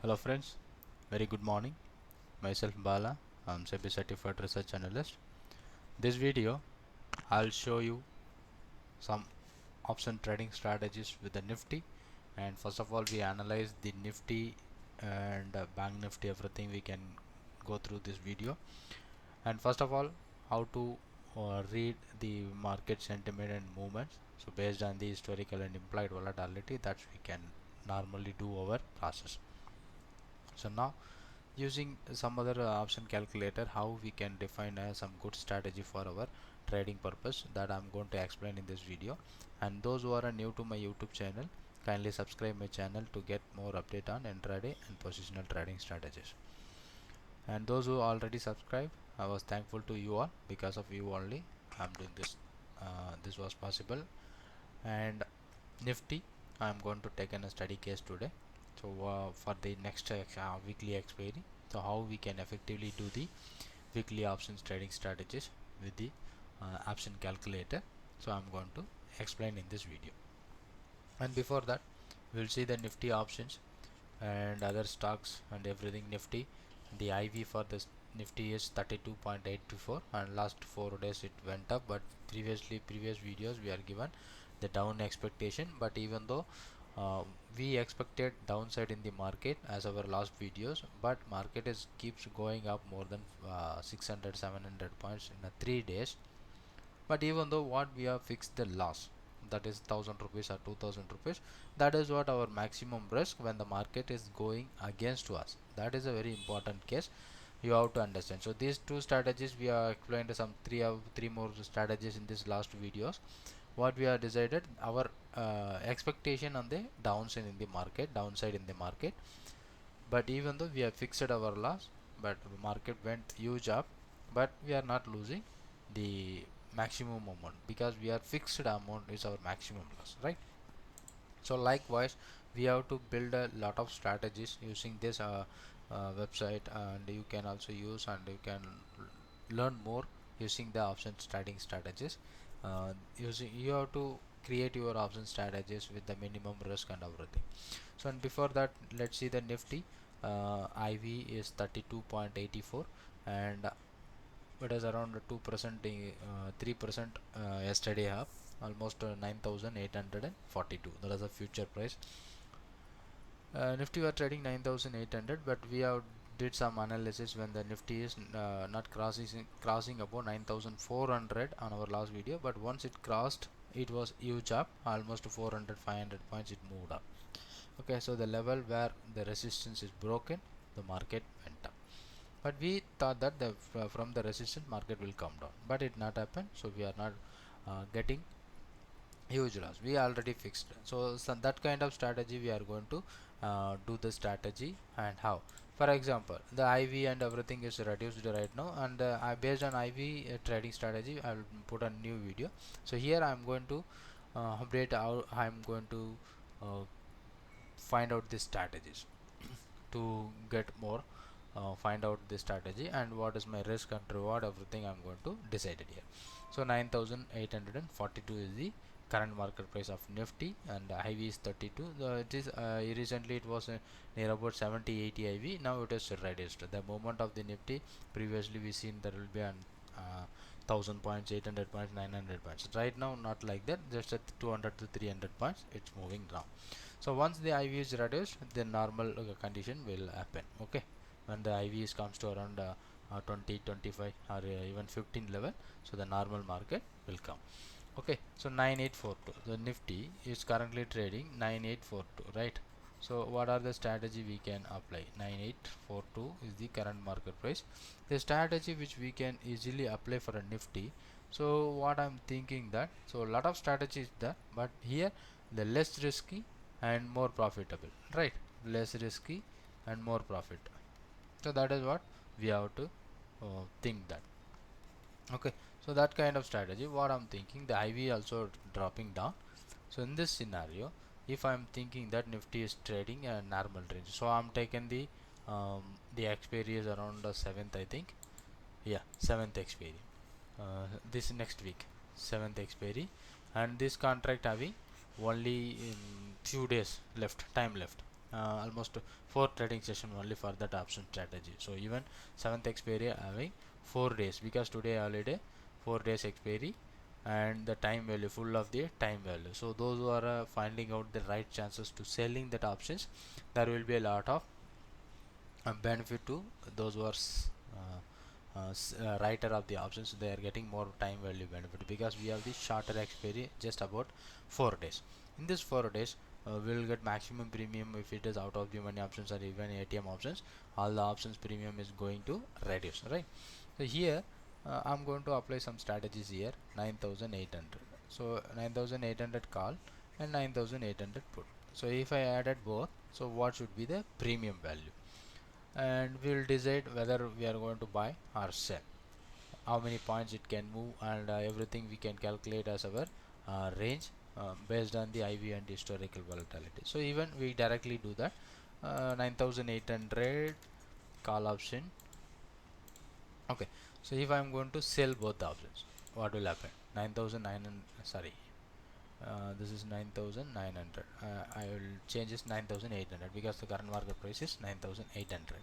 Hello friends, very good morning. Myself Bala, I'm SEBI certified research analyst. This video I'll show you some option trading strategies with the Nifty, and first of all we analyze the Nifty and Bank Nifty, everything we can go through this video. And first of all, how to read the market sentiment and movements. So based on the historical and implied volatility, that we can normally do our process. So now, using some other option calculator, how we can define some good strategy for our trading purpose, that I'm going to explain in this video. And those who are new to my YouTube channel, kindly subscribe my channel to get more update on intraday and positional trading strategies. And those who already subscribed, I was thankful to you all. Because of you only I'm doing this. This was possible. And Nifty, I'm going to take in a study case today. So for the next weekly expiry, so how we can effectively do the weekly options trading strategies with the option calculator. So I'm going to explain in this video. And before that, we'll see the Nifty options and other stocks and everything. Nifty, the IV for this Nifty is 32.824, and last 4 days it went up, but previous videos we are given the down expectation. But even though we expected downside in the market as our last videos, but market is keeps going up more than 600-700 points in 3 days. But even though what we have fixed the loss, that is 1000 rupees or 2000 rupees, that is what our maximum risk when the market is going against us. That is a very important case you have to understand. So these two strategies we have explained, some three more strategies in this last videos. What we have decided, our expectation on the downside in the market. But even though we have fixed our loss, but the market went huge up, but we are not losing the maximum amount, because we are fixed amount is our maximum loss, right? So likewise, we have to build a lot of strategies using this website, and you can also use, and you can learn more using the option trading strategies. Using, you have to create your option strategies with the minimum risk and everything. So, and before that, let's see the Nifty. IV is 32.84, and it is around 2%, 3% yesterday up, almost 9,842. That is a future price. Nifty were trading 9,800, but we have did some analysis when the Nifty is not crossing above 9,400 on our last video. But once it crossed, it was huge up, almost 400-500 points it moved up. Okay, so the level where the resistance is broken, the market went up. But we thought that from the resistance market will come down, but it not happen. So we are not getting huge loss, we already fixed. So that kind of strategy we are going to do the strategy. And how, for example, the IV and everything is reduced right now, and based on IV trading strategy, I will put a new video. So here I am going to update how I am going to uh, find out the strategies to get more, find out the strategy and what is my risk and reward, everything I'm going to decide it here. So 9,842 is the current market price of Nifty, and IV is 32. It is recently it was near about 70-80 IV. Now it is reduced. The movement of the Nifty, previously we seen there will be an 1000 points, 800 points, 900 points. Right now not like that, just at 200 to 300 points it's moving down. So once the IV is reduced, the normal condition will happen. Okay, when the IV is comes to around 20, 25 or even 15 level, so the normal market will come. Okay, so 9842, the Nifty is currently trading 9842, right? So what are the strategy we can apply? 9842 is the current market price, the strategy which we can easily apply for a Nifty. So what I'm thinking that, so a lot of strategies there, but here the less risky and more profitable, right? Less risky and more profit. So that is what we have to think that. Okay, so that kind of strategy what I'm thinking, the IV also dropping down. So in this scenario, if I'm thinking that Nifty is trading a normal range, so I'm taking the expiry is around the 7th, I think. Yeah, 7th expiry, this next week, 7th expiry, and this contract having only in few days left, time left. almost 4 trading session only for that option strategy. So even 7th expiry having 4 days, because today holiday, 4 days expiry, and the time value full of the time value. So those who are finding out the right chances to selling that options, there will be a lot of benefit to those who are writer of the options. They are getting more time value benefit because we have the shorter expiry, just about 4 days. In this 4 days, we'll get maximum premium if it is out of the money options or even ATM options. All the options premium is going to reduce, right? So here I'm going to apply some strategies here. 9800, so 9800 call and 9800 put. So if I added both, so what should be the premium value, and we will decide whether we are going to buy or sell, how many points it can move, and everything we can calculate as our range based on the IV and historical volatility. So even we directly do that. 9800 call option. Okay, so if I am going to sell both the options, what will happen? 9900, sorry, this is 9900. I will change this 9800 because the current market price is 9800.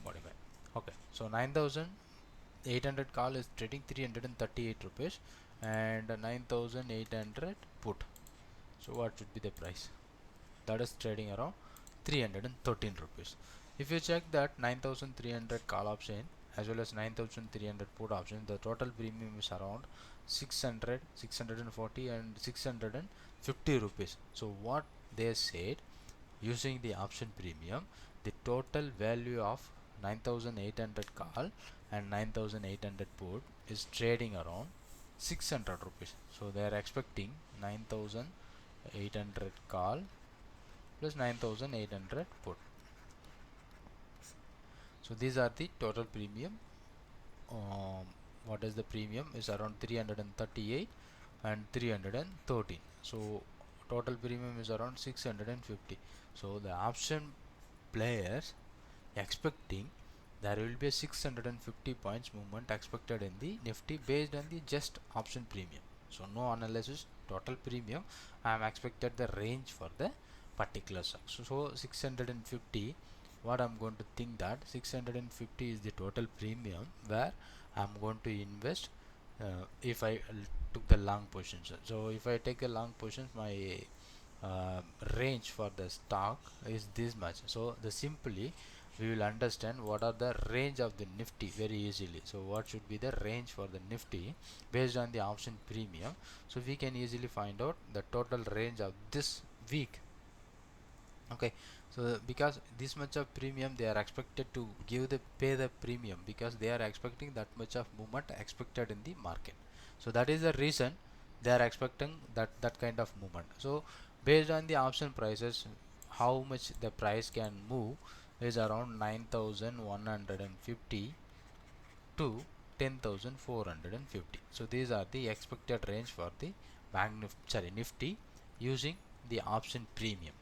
Modify. Okay, so 9800 call is trading 338 rupees, and 9800 put. So what should be the price? That is trading around 313 rupees. If you check that 9300 call option as well as 9300 put option, the total premium is around 600, 640 and 650 rupees. So what they said, using the option premium, the total value of 9800 call and 9800 put is trading around 600 rupees. So they are expecting 9800 call plus 9800 put. So these are the total premium. What is the premium is around 338 and 313. So total premium is around 650. So the option players expecting there will be a 650 points movement expected in the Nifty based on the just option premium. So no analysis, total premium. I am expected the range for the particular stock. So 650, what I'm going to think that 650 is the total premium where I'm going to invest if I took the long positions. So if I take a long positions, my uh, range for the stock is this much. So the simply we will understand what are the range of the Nifty very easily. So what should be the range for the Nifty based on the option premium? So we can easily find out the total range of this week. Okay, so because this much of premium they are expected to give the pay the premium because they are expecting that much of movement expected in the market. So that is the reason they are expecting that kind of movement. So based on the option prices, how much the price can move is around 9150 to 10,450. So these are the expected range for the Nifty using the option premium.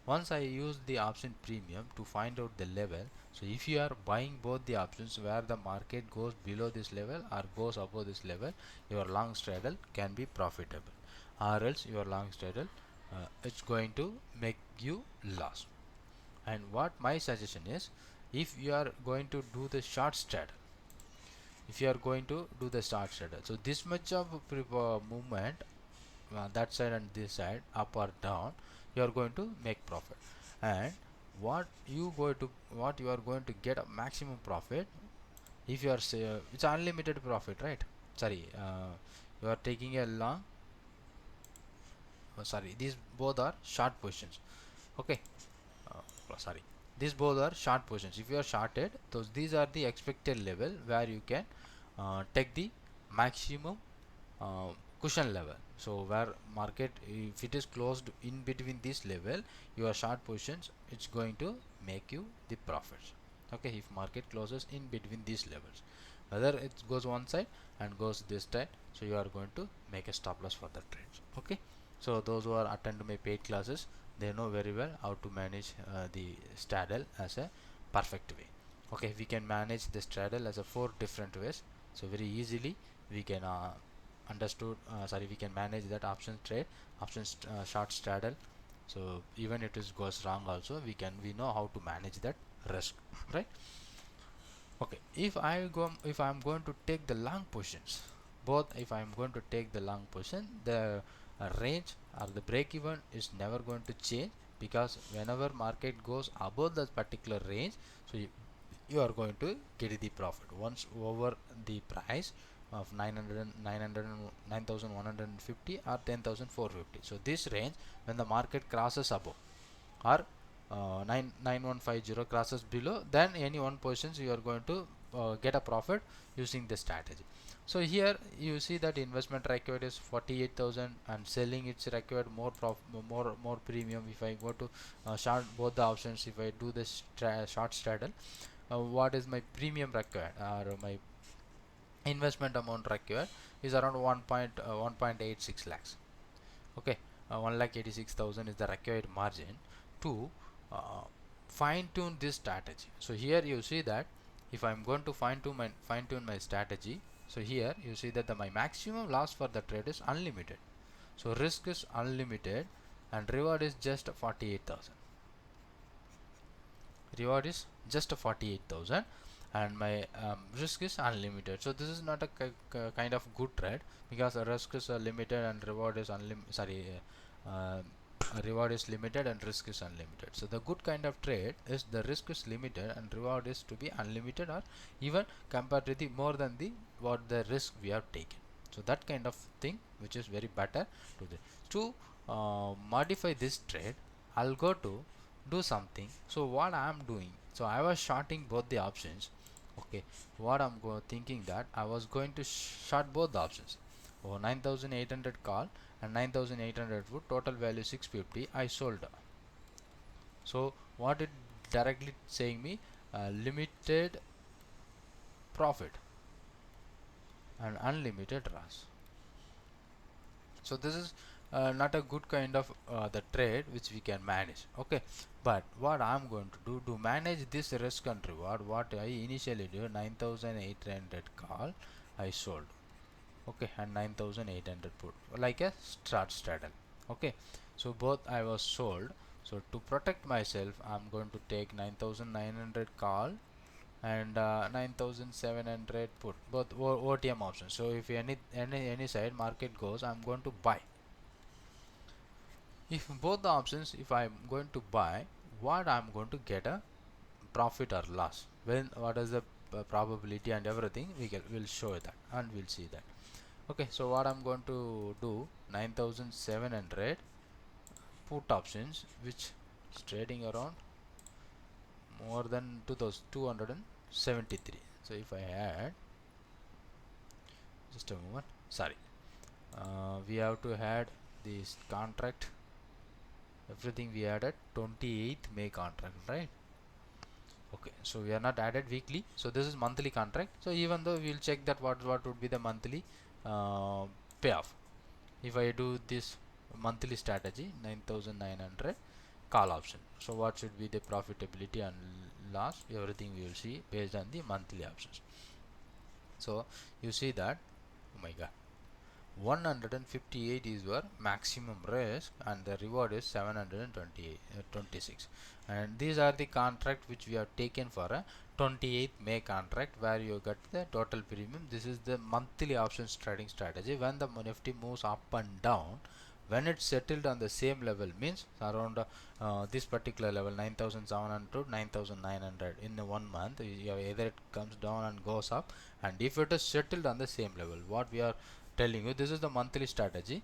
Once I use the option premium to find out the level, so if you are buying both the options where the market goes below this level or goes above this level, your long straddle can be profitable, or else your long straddle it's going to make you loss. And what my suggestion is, if you are going to do the short straddle, if you are going to do the short straddle, so this much of movement that side and this side up or down, you are going to make profit. And what you are going to get a maximum profit if you are say it's unlimited profit, right? Sorry, you are taking a long, sorry, these both are short positions. Okay, sorry, these both are short positions. If you are shorted, those these are the expected level where you can take the maximum uh, cushion level. So where market, if it is closed in between this level, your short positions, it's going to make you the profits. Okay, if market closes in between these levels, whether it goes one side and goes this side, so you are going to make a stop loss for the trades. Okay, so those who are attend my paid classes, they know very well how to manage the straddle as a perfect way. Okay, we can manage the straddle as a 4 different ways. So very easily we can we can manage that option trade, option short straddle, So even it is goes wrong also, we know how to manage that risk, right? Okay, if I'm going to take the long positions, both if I'm going to take the long position, the range or the break even is never going to change, because whenever market goes above that particular range, so you are going to get the profit once over the price of 9,150 or 10,450. So this range, when the market crosses above, or 99150 crosses below, then any one positions you are going to get a profit using this strategy. So here you see that investment required is 48,000, and selling it's required more premium. If I go to short both the options, if I do this short straddle, what is my premium required, or my investment amount required is around 1.86 lakhs. Okay, 1,86,000 is the required margin to fine tune this strategy. So here you see that if I'm going to fine tune my strategy, so here you see that my maximum loss for the trade is unlimited. So risk is unlimited and reward is just 48,000. Reward is just 48,000 and my risk is unlimited. So this is not a kind of good trade, because the risk is limited and reward is reward is limited and risk is unlimited. So the good kind of trade is the risk is limited and reward is to be unlimited, or even compared to the more than the what the risk we have taken. So that kind of thing which is very better to the to modify this trade, I'll go to do something. So what I'm doing, so I was shorting both the options. Okay, what I'm thinking that I was going to short both the options. 9,800 call and 9,800 put, total value 650, I sold. So what it directly saying me, limited profit and unlimited loss. So this is not a good kind of the trade which we can manage. Okay, but what I'm going to do to manage this risk and reward, what I initially do, 9,800 call I sold. Okay, and 9,800 put, like a start straddle. Okay, so both I was sold. So to protect myself, I'm going to take 9,900 call and 9,700 put, both OTM options. So if any side market goes, I'm going to buy. If both the options, if I'm going to buy, what I'm going to get a profit or loss, when what is the probability and everything, we'll show that and we'll see that. Okay, so what I'm going to do, 9,700 put options, which is trading around more than 2,273. So if I add, just a moment, sorry, we have to add this contract, everything we added 28th May contract, right? Okay, so we are not added weekly, so this is monthly contract. So even though we will check that what would be the monthly payoff if I do this monthly strategy, 9,900 call option. So what should be the profitability and loss, everything we will see based on the monthly options. So you see that, oh my god, 158 is your maximum risk and the reward is 726, and these are the contract which we have taken for a 28th May contract, where you get the total premium. This is the monthly options trading strategy. When the Nifty moves up and down, when it's settled on the same level, means around this particular level, 9,700 to 9,900 in 1 month, either it comes down and goes up, and if it is settled on the same level, what we are telling you, this is the monthly strategy.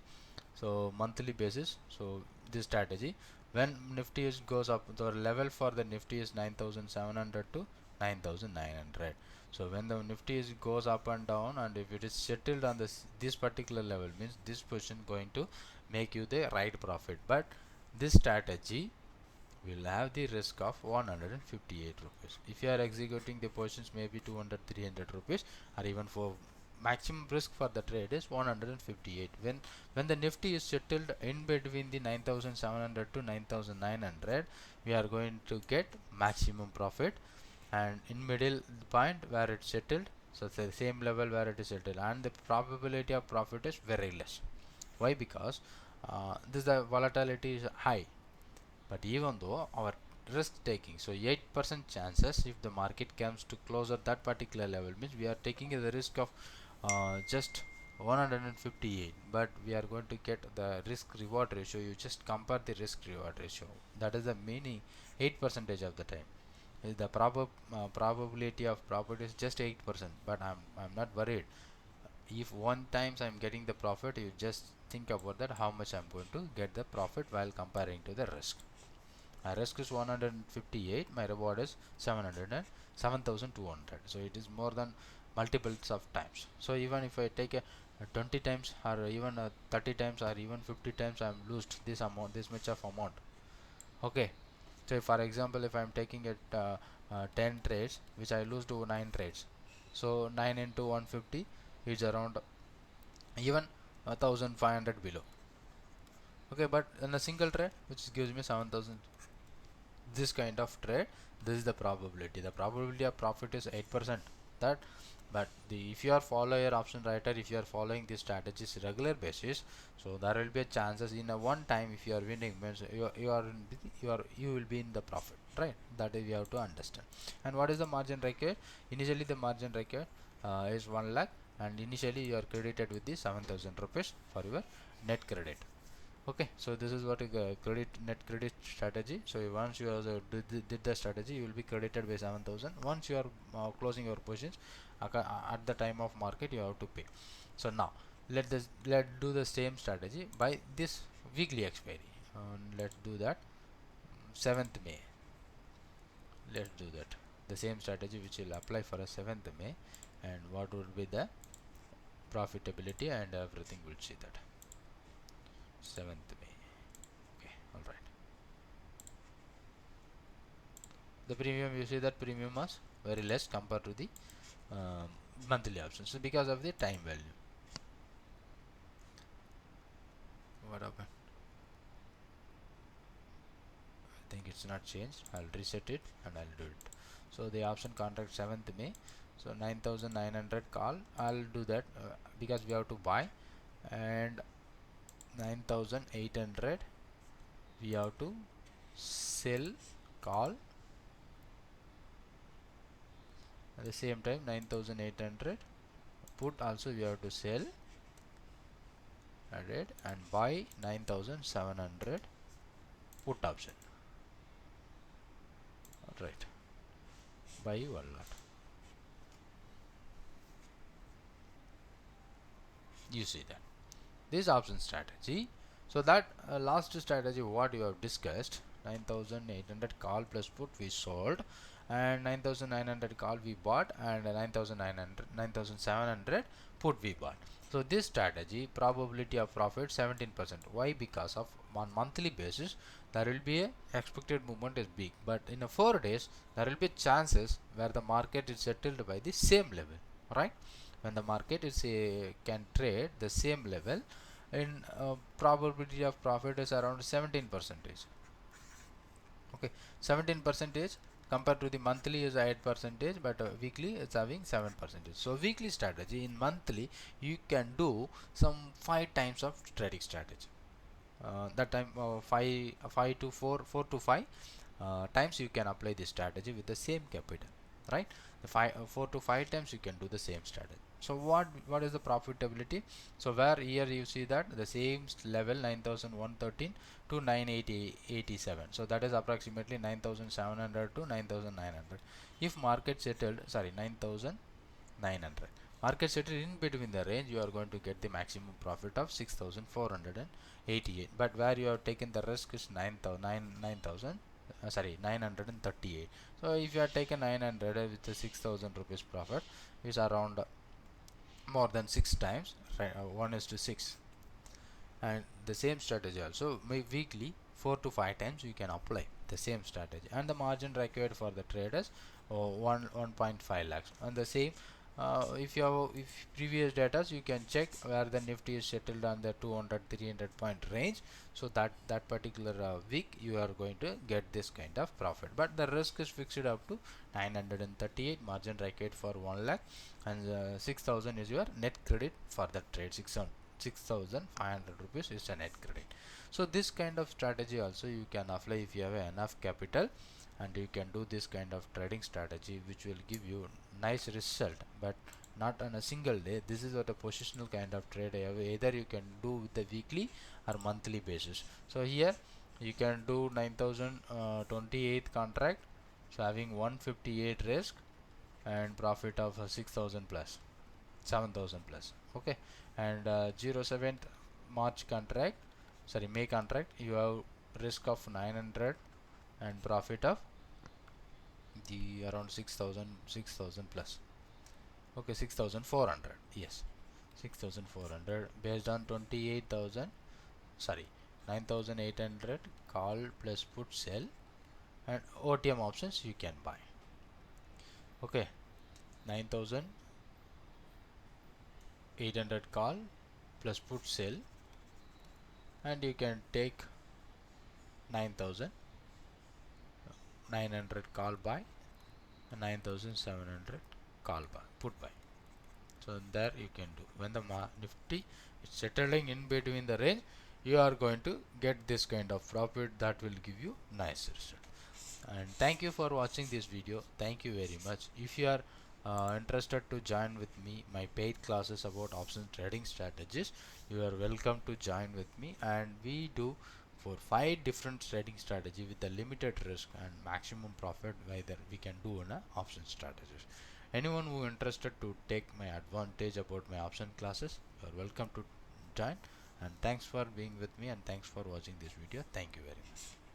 So monthly basis, so this strategy, when Nifty goes up, the level for the Nifty is 9,700 to 9,900. So when the Nifty goes up and down, and if it is settled on this particular level, means this position going to make you the right profit. But this strategy will have the risk of 158 rupees. If you are executing the positions, maybe 200 300 rupees, or even for maximum risk for the trade is 158. When the Nifty is settled in between the 9,700 to 9,900, we are going to get maximum profit, and in middle point where it's settled, so it's the same level where it is settled, and the probability of profit is very less. Why? Because this the volatility is high. But even though our risk taking, so 8% chances if the market comes to close at that particular level, means we are taking the risk of just 158, but we are going to get the risk reward ratio. You just compare the risk reward ratio, that is the meaning. 8 percentage of the time the probability of profit is just 8%, but I'm not worried. If one times I'm getting the profit, you just think about that, how much I'm going to get the profit while comparing to the risk. My risk is 158, my reward is 7,200. So it is more than multiples of times. So even if I take a 20 times or even 30 times or even 50 times, I'm lost this amount, this much of amount. Okay, so for example, if I'm taking it 10 trades, which I lose to 9 trades, so 9 into 150 is around even 1500 below. Okay, but in a single trade which gives me 7000, this kind of trade, this is the probability of profit is 8%. That, but if you are follow your option writer, if you are following these strategies regular basis, so there will be a chances in a one time, if you are winning, means you will be in the profit, right? That is, you have to understand. And what is the margin required? Initially the margin required is 1 lakh, and initially you are credited with the 7000 rupees for your net credit. Okay, so this is what a net credit strategy. So once you did the strategy, you will be credited by 7000. Once you are closing your positions at the time of market, you have to pay. So now let do the same strategy by this weekly expiry. Let's do that 7th May. Let's do that the same strategy which will apply for a 7th May, and what would be the profitability and everything. We'll see that 7th May. Okay, all right. The premium, you see that premium was very less compared to the monthly options, so because of the time value. What happened? I think it's not changed. I'll reset it and I'll do it. So the option contract 7th May, so 9900 call. I'll do that because we have to buy, and 9800 we have to sell call. At the same time 9800 put also we have to sell, added, and buy 9700 put option. Right, buy 1 lot. You see that this option strategy. So that last strategy what you have discussed, 9800 call plus put we sold, and 9900 call we bought, and 9700 put we bought. So this strategy probability of profit 17%. Why? Because of on monthly basis there will be a expected movement is big, but in a 4 days there will be chances where the market is settled by the same level, right? When the market is can trade the same level, in probability of profit is around 17 percentage. Okay, 17 percentage compared to the monthly is 8 percentage, but weekly it's having 7 percentage. So weekly strategy, in monthly you can do some 5 times of trading strategy. That time 5 to 4 to 5 times you can apply this strategy with the same capital, right? The 4 to 5 times you can do the same strategy. So what is the profitability? So where here you see that the same level 9113 to 9887, so that is approximately 9700 to 9900. If market settled, sorry, 9900 market settled in between the range, you are going to get the maximum profit of 6488. But where you have taken the risk is 9000 938. So if you have taken 900 with the 6000 rupees profit, is around more than 6 times, right? 1:6. And the same strategy also weekly 4 to 5 times you can apply the same strategy, and the margin required for the traders 1.5 lakhs. And the same if you have if previous data, you can check where the nifty is settled on the 200-300 point range, so that particular week you are going to get this kind of profit. But the risk is fixed up to 938, margin required for 1 lakh, and 6000 is your net credit for the trade. 6500 rupees is a net credit. So this kind of strategy also you can apply if you have enough capital, and you can do this kind of trading strategy which will give you nice result, but not on a single day. This is what a positional kind of trade. Either you can do with the weekly or monthly basis. So here you can do 9028 contract, so having 158 risk and profit of 6000 plus 7000 plus. Okay, and 07th March contract, sorry, May contract, you have risk of 900 and profit of the around 6000 plus. Okay, 6400, yes, 6400 based on 28000, sorry, 9800 call plus put sell, and OTM options you can buy. Okay, 9800 call plus put sell, and you can take 9900 call buy and 9700 call buy put buy. So there you can do. When the Nifty is settling in between the range, you are going to get this kind of profit that will give you nice result. And thank you for watching this video. Thank you very much. If you are interested to join with me my paid classes about option trading strategies, you are welcome to join with me, and we do for 5 different trading strategy with the limited risk and maximum profit whether we can do in a option strategies. Anyone who interested to take my advantage about my option classes, you are welcome to join. And thanks for being with me, and thanks for watching this video. Thank you very much.